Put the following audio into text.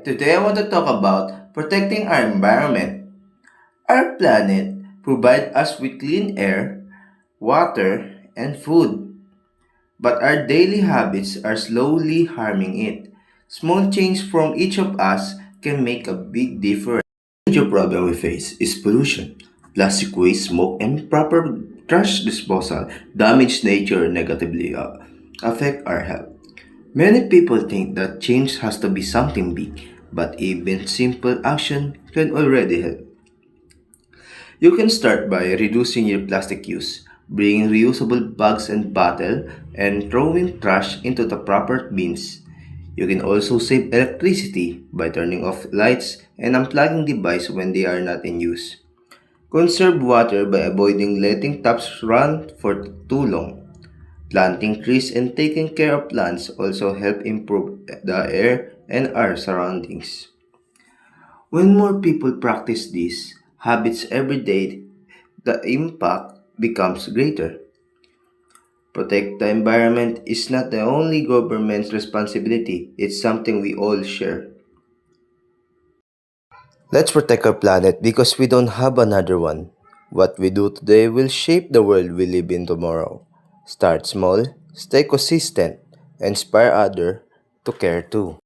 Today I want to talk about protecting our environment. Our planet provides us with clean air, water, and food, but our daily habits are slowly harming it. Small change from each of us can make a big difference. The major problem we face is pollution. Plastic waste, smoke, and improper trash disposal damage nature and negatively affect our health. Many people think that change has to be something big, but even simple action can already help. You can start by reducing your plastic use, bringing reusable bags and bottles, and throwing trash into the proper bins. You can also save electricity by turning off lights and unplugging devices when they are not in use. Conserve water by avoiding letting taps run for too long. Planting trees and taking care of plants also help improve the air and our surroundings. When more people practice these habits every day, the impact becomes greater. Protect the environment is not the only government's responsibility, it's something we all share. Let's protect our planet because we don't have another one. What we do today will shape the world we live in tomorrow. Start small, stay consistent, and inspire others to care too.